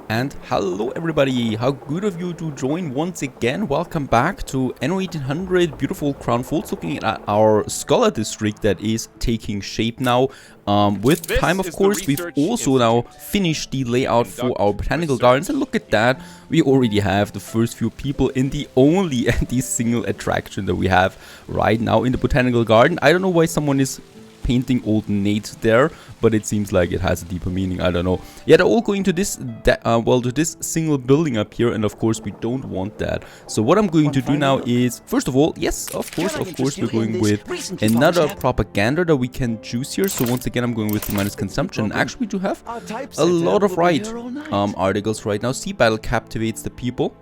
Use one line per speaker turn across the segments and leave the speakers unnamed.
And hello everybody, how good of you to join once again. Welcome back to Anno 1800, beautiful Crown Folds, looking at our Scholar District that is taking shape now. With time, of course, we've also now finished the layout for our Botanical Gardens, and look at that, we already have the first few people in the only and the single attraction that we have right now in the Botanical Garden. I don't know why someone is painting old Nate there, but it seems like it has a deeper meaning. I don't know. Yeah, they're all going to this to this single building up here, and of course we don't want that. So what I'm going to do now is, first of all, yes, of course we're going with another propaganda that we can choose here. So once again, I'm going with the minus consumption. Actually, we do have a lot of articles right now. Sea battle captivates the people.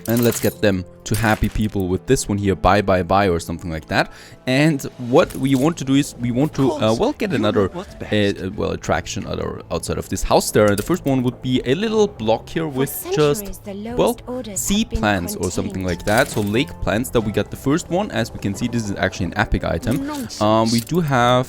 And let's get them to happy people with this one here, buy or something like that. And what we want to do is we want to well, get another attraction outside of this house there. And the first one would be a little block here with just, well, sea plants or something like that. So lake plants that we got the first one. As we can see, this is actually an epic item. We do have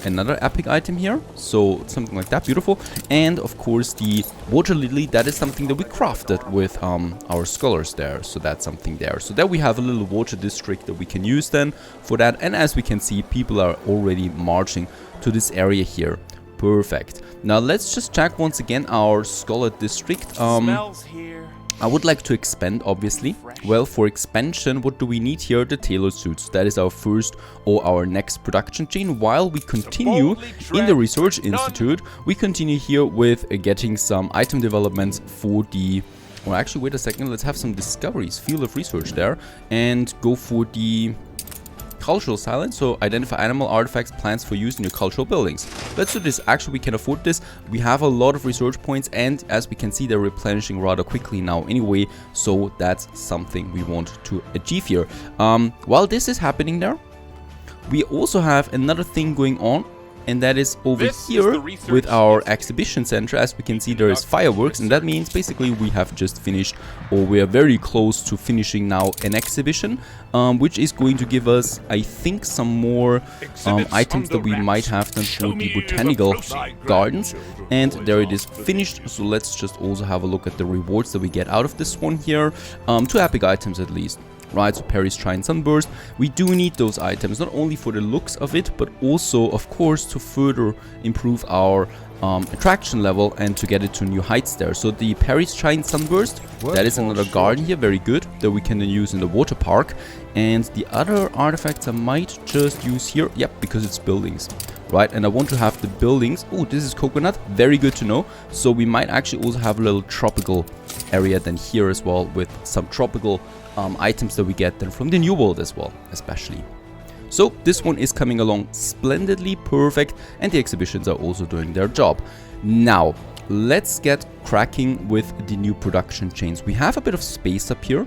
another epic item here, so something like that, beautiful. And of course the water lily, that is something that we crafted with our scholars there, so that's something there. So there we have a little water district that we can use then for that. And as we can see, people are already marching to this area here. Perfect. Now let's just check once again our scholar district. I would like to expand, obviously. Well, for expansion, what do we need here? The tailored suits. That is our first or our next production chain. While we continue in the Research Institute, we continue here with getting some item developments for the... Well, actually, wait a second. Let's have some discoveries. Field of research there. And go for the... cultural silence, so identify animal artifacts, plants for use in your cultural buildings. Let's do this. Actually, we can afford this. We have a lot of research points, and as we can see, they're replenishing rather quickly now anyway, so that's something we want to achieve here. While this is happening there, we also have another thing going on, and that is over here with our exhibition center. As we can see, there is fireworks, and that means basically we have just finished, or we are very close to finishing now an exhibition, which is going to give us, I think, some more items that we might have then for the botanical gardens. And there it is finished. So let's just also have a look at the rewards that we get out of this one here. 2 epic items at least. Right, so Perry's Shrine Sunburst. We do need those items, not only for the looks of it, but also, of course, to further improve our attraction level and to get it to new heights there. So the Perry's Shrine Sunburst, that is another garden here, very good, that we can then use in the water park. And the other artifacts I might just use here, yep, because it's buildings. Right, and I want to have the buildings. Oh, this is coconut, very good to know. So we might actually also have a little tropical area then here as well, with some tropical items that we get then from the New World as well, especially. So this one is coming along splendidly, perfect, and the exhibitions are also doing their job. Now, let's get cracking with the new production chains. We have a bit of space up here.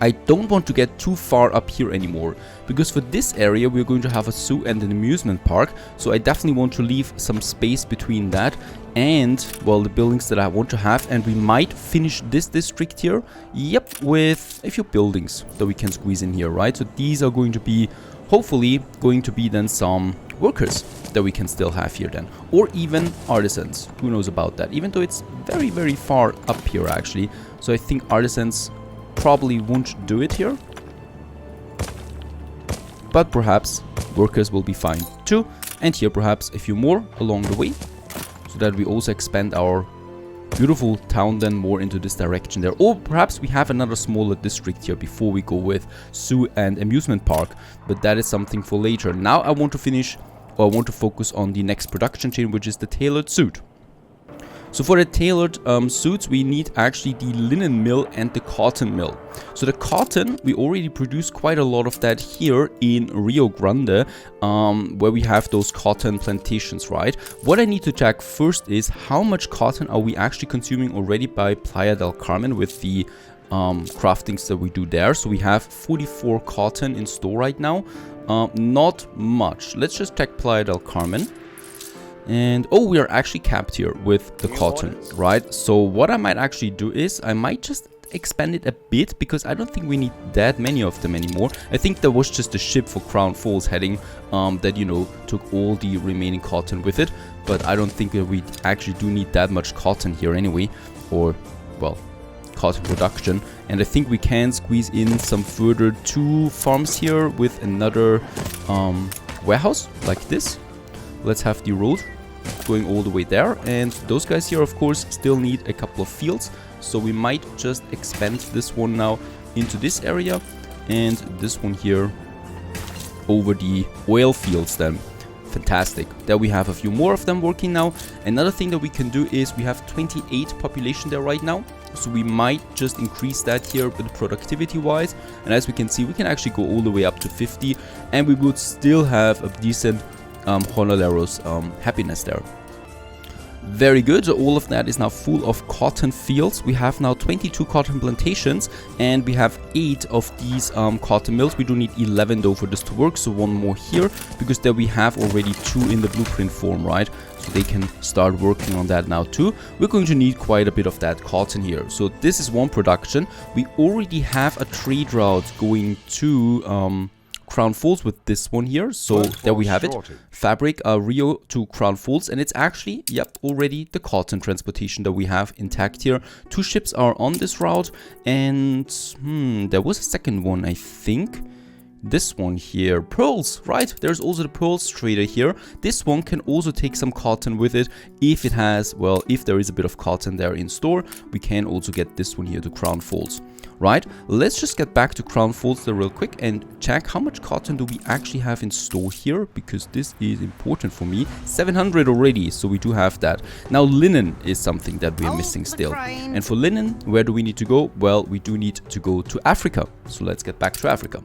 I don't want to get too far up here anymore, because for this area we're going to have a zoo and an amusement park, so I definitely want to leave some space between that and, well, the buildings that I want to have. And we might finish this district here, yep, with a few buildings that we can squeeze in here, right? So these are going to be, hopefully, going to be then some workers that we can still have here then, or even artisans, who knows about that, even though it's very, very far up here actually. So I think artisans probably won't do it here, but perhaps workers will be fine too. And here perhaps a few more along the way, so that we also expand our beautiful town then more into this direction there. Or perhaps we have another smaller district here before we go with zoo and amusement park, but that is something for later. Now I want to finish, or I want to focus on the next production chain, which is the tailored suit. So for the tailored suits, we need actually the linen mill and the cotton mill. So the cotton, we already produce quite a lot of that here in Rio Grande, where we have those cotton plantations, right? What I need to check first is how much cotton are we actually consuming already by Playa del Carmen with the craftings that we do there. So we have 44 cotton in store right now. Not much. Let's just check Playa del Carmen. And oh, we are actually capped here with the cotton, right? So what I might actually do is I might just expand it a bit, because I don't think we need that many of them anymore. I think there was just a ship for Crown Falls heading that, you know, took all the remaining cotton with it. but I don't think that we actually do need that much cotton here anyway, or, well, cotton production. And I think we can squeeze in some further 2 farms here with another warehouse like this. Let's have the road going all the way there, and those guys here of course still need a couple of fields, so we might just expand this one now into this area and this one here over the oil fields then. Fantastic. There we have a few more of them working now. Another thing that we can do is we have 28 population there right now, so we might just increase that here with productivity wise, and as we can see we can actually go all the way up to 50 and we would still have a decent Honolulu's happiness there. Very good. So all of that is now full of cotton fields. We have now 22 cotton plantations and we have 8 of these cotton mills. We do need 11 though for this to work, so 1 more here, because there we have already 2 in the blueprint form, right? So they can start working on that now too. We're going to need quite a bit of that cotton here. So this is one production. We already have a trade route going to Crown Falls with this one here, so there we have it. Fabric Rio to Crown Falls, and it's actually, yep, already the cotton transportation that we have intact here. 2 ships are on this route, and there was a second one, I think. This one here, pearls, right? There's also the pearls trader here. This one can also take some cotton with it if it has, well, if there is a bit of cotton there in store. We can also get this one here to Crown Falls. Right, let's just get back to Crown Falls there real quick and check how much cotton do we actually have in store here, because this is important for me. 700 already, so we do have that. Now linen is something that we are missing still. And for linen, where do we need to go? Well, we do need to go to Africa. So let's get back to Africa.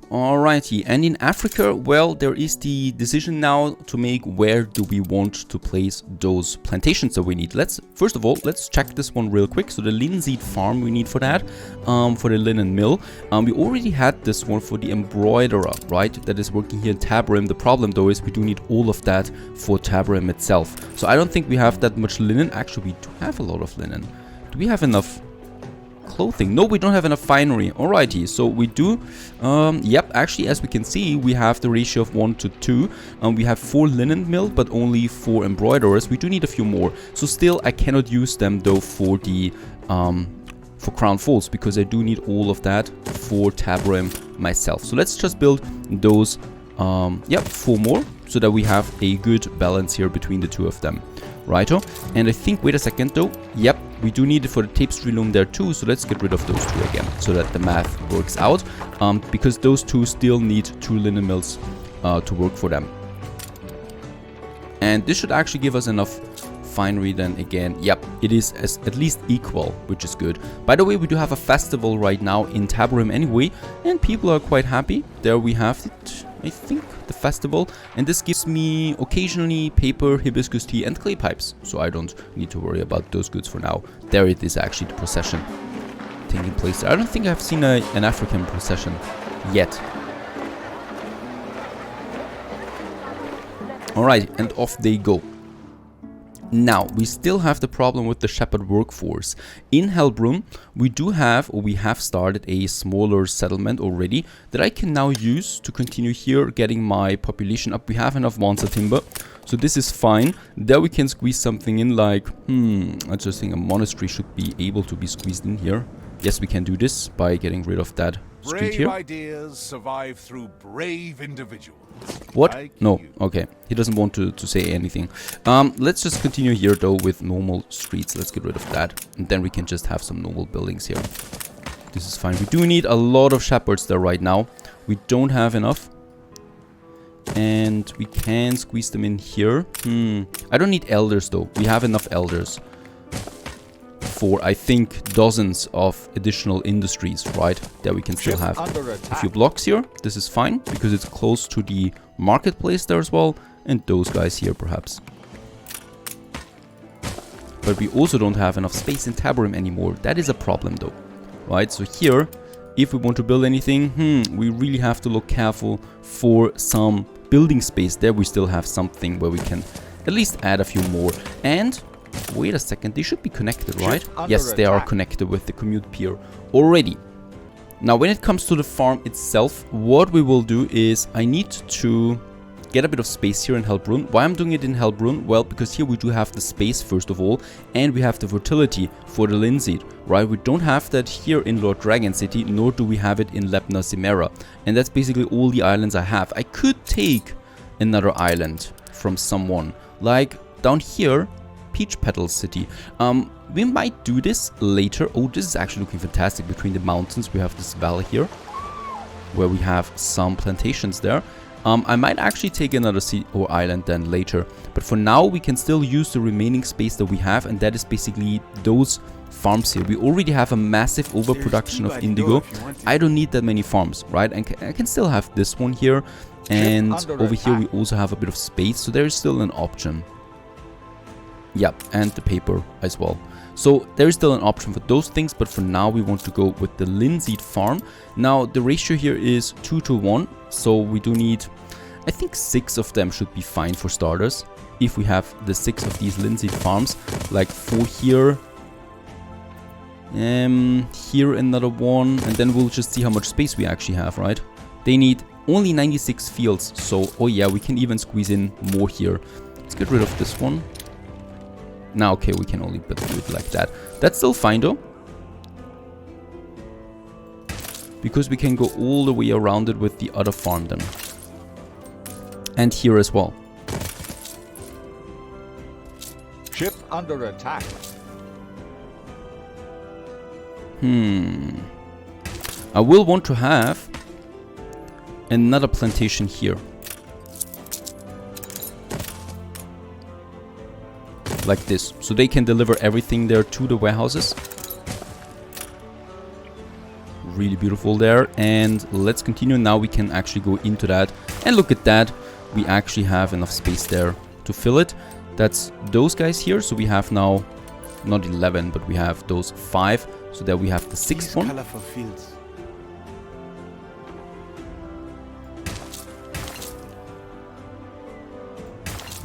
Alrighty, and in Africa, well, there is the decision now to make where do we want to place those plantations that we need. First of all, let's check this one real quick. So the linseed farm we need for that, for the linen mill. We already had this one for the embroiderer, right? That is working here in Tabarim. The problem though is we do need all of that for Tabarim itself. So I don't think we have that much linen. Actually, we do have a lot of linen. Do we have enough clothing? No, we don't have enough finery. Alrighty, so we do, yep, actually, as we can see, we have the ratio of 1 to 2. We have 4 linen mill, but only 4 embroiderers. We do need a few more. So still, I cannot use them though for the, for Crown Falls, because I do need all of that for Tabarim myself. So let's just build those, yep, 4 more, so that we have a good balance here between the 2 of them. Righto, and I think, wait a second though, yep, we do need it for the tapestry loom there too, so let's get rid of those 2 again, so that the math works out, because those 2 still need 2 linen mills to work for them. And this should actually give us enough finery then again. Yep, it is at least equal, which is good. By the way, we do have a festival right now in Tabarim anyway, and people are quite happy. There we have it, I think, the festival, and this gives me occasionally paper, hibiscus tea and clay pipes, so I don't need to worry about those goods for now. There it is, actually, the procession taking place there. I don't think I've seen an African procession yet. Alright, and off they go. Now, we still have the problem with the shepherd workforce. In Helbrum, we do have, or we have started a smaller settlement already that I can now use to continue here getting my population up. We have enough Wansa timber, so this is fine. There we can squeeze something in like, I just think a monastery should be able to be squeezed in here. Yes, we can do this by getting rid of that street here.
Brave ideas survive through brave individuals.
What?
Like
no,
you.
okay. He doesn't want to say anything. Let's just continue here though with normal streets. Let's get rid of that. And then we can just have some normal buildings here. This is fine. We do need a lot of shepherds there right now. We don't have enough. And we can squeeze them in here. I don't need elders though. We have enough elders for, I think, dozens of additional industries, right? There we can still have a few blocks here. This is fine, because it's close to the marketplace there as well. And those guys here, perhaps. But we also don't have enough space in Tabarim anymore. That is a problem, though. Right, so here, if we want to build anything, we really have to look careful for some building space. There we still have something where we can at least add a few more. And wait a second, they should be connected, right? Yes, they are connected with the commute pier already. Now, when it comes to the farm itself, what we will do is I need to get a bit of space here in Helbrunn. Why I'm doing it in Helbrunn? Well, because here we do have the space first of all, and we have the fertility for the linseed, right? We don't have that here in Lord Dragon City, nor do we have it in Lepna Chimera. And that's basically all the islands I have. I could take another island from someone, like down here, Peach Petal City. We might do this later. Oh, this is actually looking fantastic. Between the mountains, we have this valley here, where we have some plantations there. I might actually take another city or island then later. But for now, we can still use the remaining space that we have, and that is basically those farms here. We already have a massive overproduction of indigo. I don't need that many farms, right? And I can still have this one here. And over here, we also have a bit of space, so there is still an option. Yeah, and the paper as well. So there is still an option for those things, but for now we want to go with the linseed farm. Now the ratio here is 2:1, so we do need, I think 6 of them should be fine for starters. If we have the 6 of these linseed farms, like 4 here, here another one, and then we'll just see how much space we actually have, right? They need only 96 fields, so oh yeah, we can even squeeze in more here. Let's get rid of this one. Now, okay, we can only do it like that. That's still fine though, because we can go all the way around it with the other farm then. And here as well.
Ship under attack.
I will want to have another plantation here. Like this, so they can deliver everything there to the warehouses. Really beautiful there. And let's continue. Now we can actually go into that, and look at that, we actually have enough space there to fill it. That's those guys here, so we have now not 11, but we have those 5, so there we have the 6th one.
Colorful fields.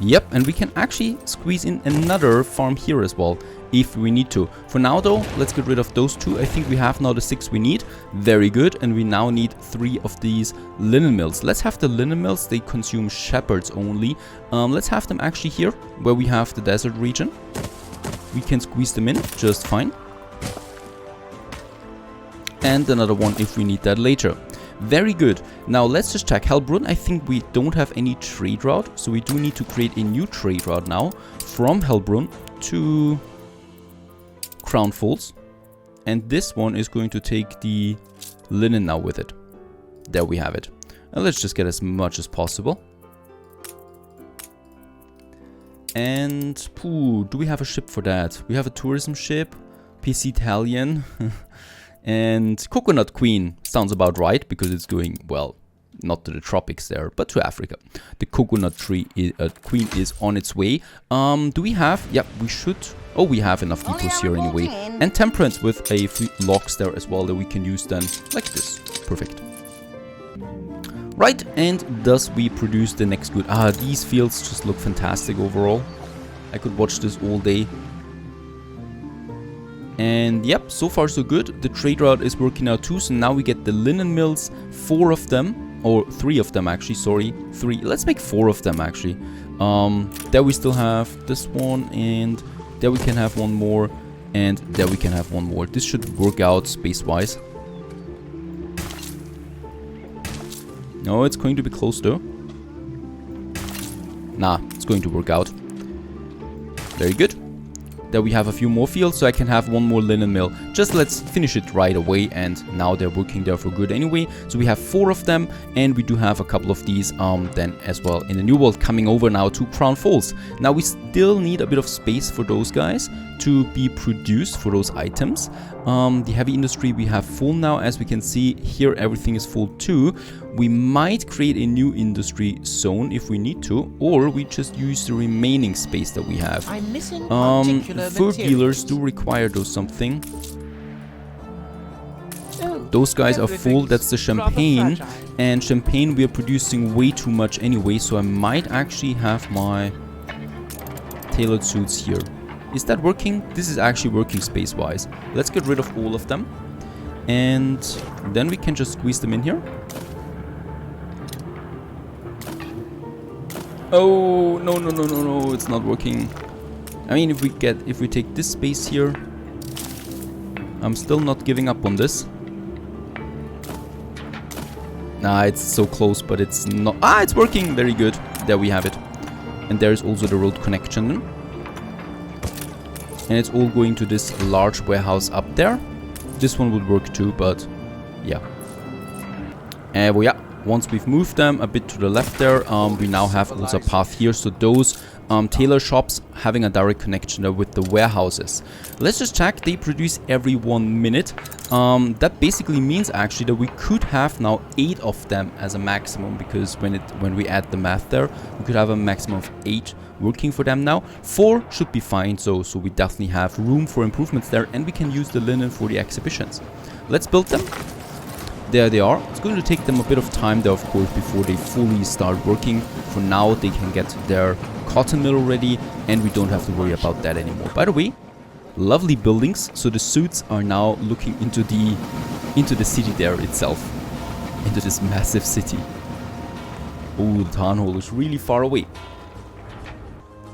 Yep, and we can actually squeeze in another farm here as well, if we need to. For now though, let's get rid of those 2. I think we have now the 6 we need. Very good, and we now need 3 of these linen mills. Let's have the linen mills, they consume shepherds only. Let's have them actually here, where we have the desert region. We can squeeze them in just fine. And another one if we need that later. Very good. Now let's just check. Helbrunn, I think we don't have any trade route, so we do need to create a new trade route now from Helbrunn to Crown Falls. And this one is going to take the linen now with it. There we have it. And let's just get as much as possible. And do we have a ship for that? We have a tourism ship, PC Italian. And Coconut Queen sounds about right, because it's going, well, not to the tropics there, but to Africa. The Coconut Queen is on its way. Do we have? Yep, we should. Oh, we have enough depots here anyway. And Temperance with a few locks there as well that we can use then, like this. Perfect. Right, and thus we produce the next good. These fields just look fantastic overall. I could watch this all day. And yep, so far so good. The trade route is working out too, so now we get the linen mills, 4 of them, or 3 of them actually, sorry, 3. Let's make 4 of them actually. There we still have this one, and there we can have one more, and there we can have one more. This should work out space-wise. No, it's going to be close though. Nah, it's going to work out. Very good. There we have a few more fields, so I can have one more linen mill. Just let's finish it right away, and now they're working there for good anyway. So we have 4 of them, and we do have a couple of these then as well in the New World coming over now to Crown Falls. Now we still need a bit of space for those guys to be produced for those items. The heavy industry we have full now, as we can see here everything is full too. We might create a new industry zone if we need to, or we just use the remaining space that we have.
I'm missing particular
food dealers do require those something.
Oh,
Those guys are full, that's the champagne.
fragile.
And champagne we are producing way too much anyway, so I might actually have my tailored suits here. Is that working? This is actually working space-wise. Let's get rid of all of them. And then we can just squeeze them in here. Oh, no, no, no, no, no, it's not working. I mean, if we take this space here, I'm still not giving up on this. Nah, it's so close, but it's not. Ah, it's working. Very good. There we have it. And there's also the road connection. And it's all going to this large warehouse up there. This one would work too, but yeah. Well, yeah. Once we've moved them a bit to the left there, we now have also a path here. So those tailor shops having a direct connection there with the warehouses. Let's just check. They produce every 1 minute. That basically means actually that we could have now 8 of them as a maximum, because when we add the math there, we could have a maximum of 8 working for them now. 4 should be fine, so we definitely have room for improvements there, and we can use the linen for the exhibitions. Let's build them. There they are. It's going to take them a bit of time there, of course, before they fully start working. For now, they can get their cotton mill ready, and we don't have to worry about that anymore. By the way, lovely buildings. So the suits are now looking into the city there itself, into this massive city. Oh, the Townhall is really far away.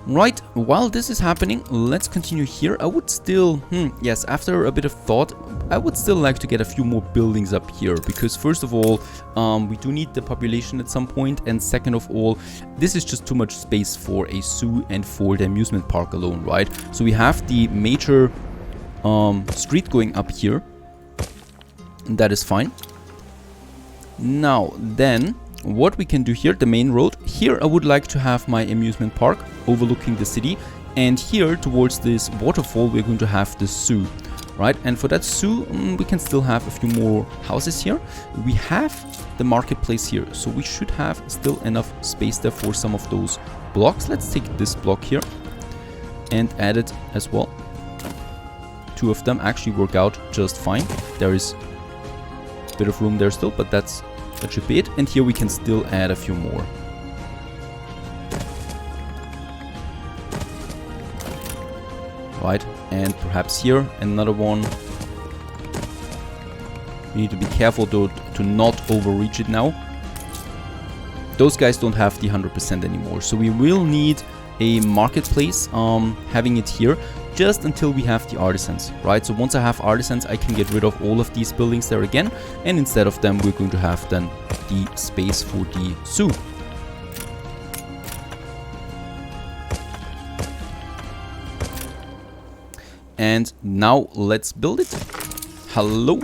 Right, while this is happening, let's continue here. I would still, yes, after a bit of thought, I would still like to get a few more buildings up here, because first of all, we do need the population at some point, and second of all, this is just too much space for a zoo and for the amusement park alone, right? So we have the major street going up here, and that is fine. Now, then, what we can do here, the main road, here I would like to have my amusement park overlooking the city, and here towards this waterfall we're going to have the zoo, right? And for that zoo we can still have a few more houses here. We have the marketplace here, so we should have still enough space there for some of those blocks. Let's take this block here and add it as well. 2 of them actually work out just fine. There is a bit of room there still, but that should be it. And here we can still add a few more. Right, and perhaps here another one. We need to be careful though to not overreach it now. Those guys don't have the 100% anymore, so we will need a marketplace having it here just until we have the artisans, right? So once I have artisans, I can get rid of all of these buildings there again, and instead of them we're going to have then the space for the zoo. And now let's build it. Hello.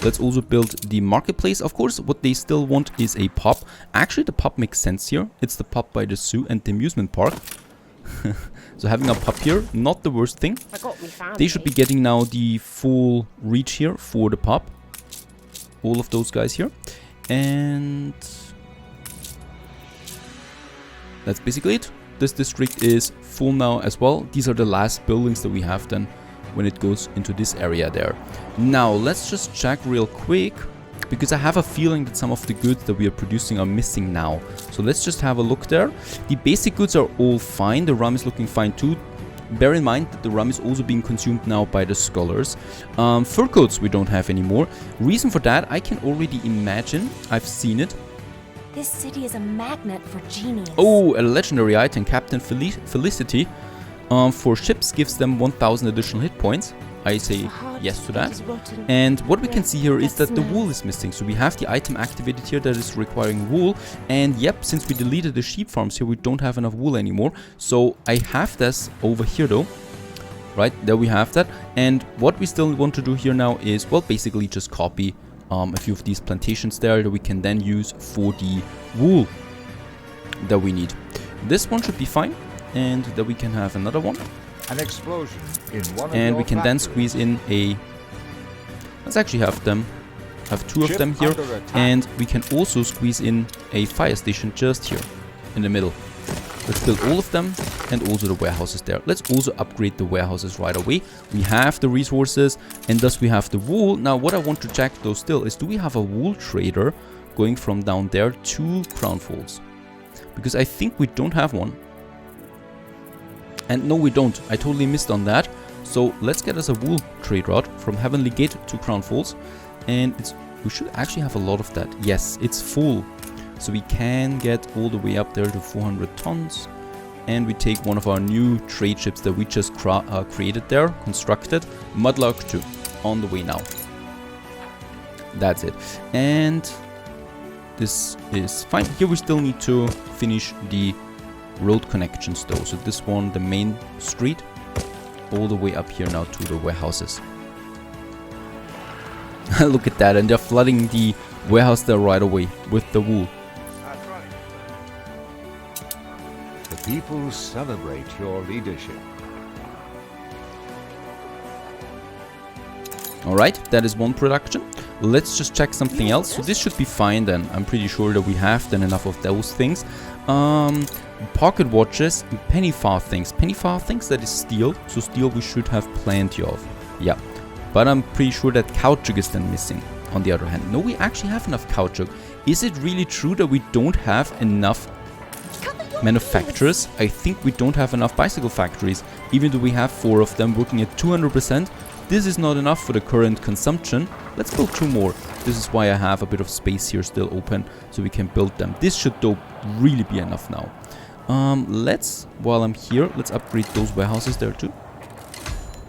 Let's also build the marketplace. Of course, what they still want is a pub. Actually, the pub makes sense here. It's the pub by the zoo and the amusement park. So having a pub here, not the worst thing. They should be getting now the full reach here for the pub. All of those guys here. And that's basically it. This district is full now as well. These are the last buildings that we have then when it goes into this area there. Now let's just check real quick, because I have a feeling that some of the goods that we are producing are missing now. So let's just have a look there. The basic goods are all fine. The rum is looking fine too. Bear in mind that the rum is also being consumed now by the scholars. Fur coats we don't have anymore. Reason for that, I can already imagine. I've seen it.
This city is a magnet for genius.
Oh, a legendary item, Captain Felicity. For ships gives them 1000 additional hit points. I say yes to that. And what we can see here is that the wool is missing. So we have the item activated here that is requiring wool. And yep, since we deleted the sheep farms here, we don't have enough wool anymore. So I have this over here though. Right, there we have that. And what we still want to do here now is, well, basically just copy a few of these plantations there that we can then use for the wool that we need. This one should be fine. And that we can have another one.
An explosion in one of
and
your
we can then
factories.
squeeze in a... Let's actually have 2 of
Ship
them here.
under attack.
And we can also squeeze in a fire station just here in the middle. Let's build all of them and also the warehouses there. Let's also upgrade the warehouses right away. We have the resources and thus we have the wool. Now what I want to check though still is, do we have a wool trader going from down there to Crownfolds? Because I think we don't have one. And no, we don't. I totally missed on that. So let's get us a wool trade route from Heavenly Gate to Crownfolds. And we should actually have a lot of that. Yes, it's full. So we can get all the way up there to 400 tons. And we take one of our new trade ships that we just created there, constructed. Mudlark 2, on the way now. That's it. And this is fine. Here we still need to finish the road connections though. So this one, the main street, all the way up here now to the warehouses. Look at that, and they're flooding the warehouse there right away with the wool.
That's right.
The people celebrate your leadership.
Alright, that is one production. Let's just check something else. So this should be fine then. I'm pretty sure that we have then enough of those things. Pocket watches, penny farthings. Penny farthings, that is steel. So steel we should have plenty of. Yeah. But I'm pretty sure that caoutchouc is then missing. On the other hand, no, we actually have enough caoutchouc. Is it really true that we don't have enough manufacturers? I think we don't have enough bicycle factories. Even though we have 4 of them working at 200%. This is not enough for the current consumption. Let's build 2 more. This is why I have a bit of space here still open, so we can build them. This should though really be enough now. While I'm here, let's upgrade those warehouses there too.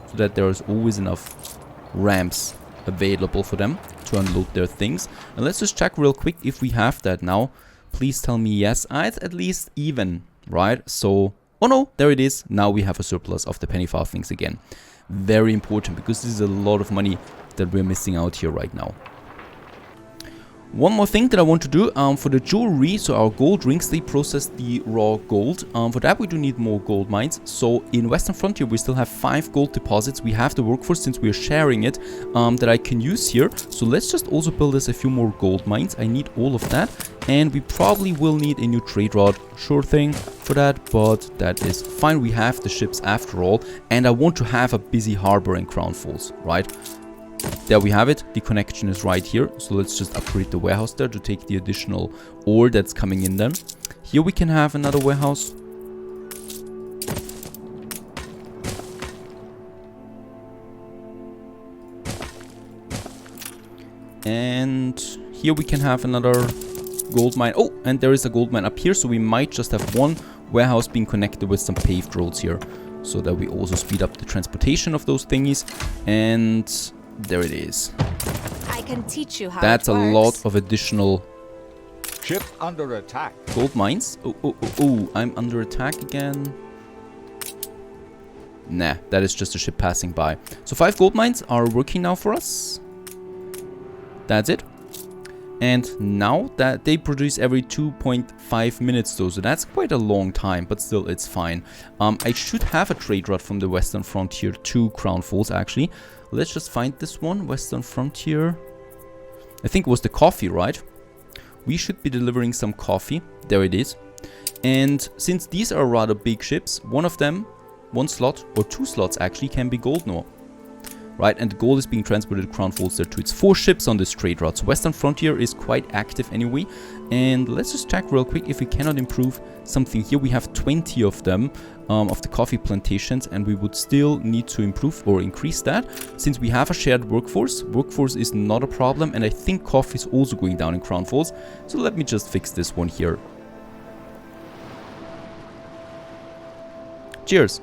So that there is always enough ramps available for them to unload their things. And let's just check real quick if we have that now. Please tell me yes. It's at least even, right? So, oh no, there it is. Now we have a surplus of the penny farthings again. Very important, because this is a lot of money that we're missing out here right now. One more thing that I want to do for the jewelry, so our gold rings, they process the raw gold. For that we do need more gold mines. So in Western Frontier we still have 5 gold deposits. We have the workforce, since we are sharing it, that I can use here. So let's just also build us a few more gold mines. I need all of that. And we probably will need a new trade route, sure thing, for that, but that is fine. We have the ships after all, and I want to have a busy harbor in Crown Falls, right? There we have it. The connection is right here. So let's just upgrade the warehouse there to take the additional ore that's coming in then. Here we can have another warehouse. And here we can have another gold mine. Oh, and there is a gold mine up here. So we might just have one warehouse being connected with some paved roads here, so that we also speed up the transportation of those thingies. And there it is.
I can teach you how.
That's a lot of additional
Ship under attack.
gold mines. Oh, I'm under attack again. Nah, that is just a ship passing by. So 5 gold mines are working now for us. That's it. And now that they produce every 2.5 minutes though, so that's quite a long time, but still it's fine. I should have a trade route from the Western Frontier to Crown Falls actually. Let's just find this one, Western Frontier. I think it was the coffee, right? We should be delivering some coffee. There it is. And since these are rather big ships, one of them, 1 slot or 2 slots actually can be gold now. Right, and the gold is being transported to Crown Falls there too. It's 4 ships on this trade route. So Western Frontier is quite active anyway. And let's just check real quick if we cannot improve something here. We have 20 of them, of the coffee plantations, and we would still need to improve or increase that. Since we have a shared workforce, workforce is not a problem, and I think coffee is also going down in Crown Falls. So let me just fix this one here. Cheers!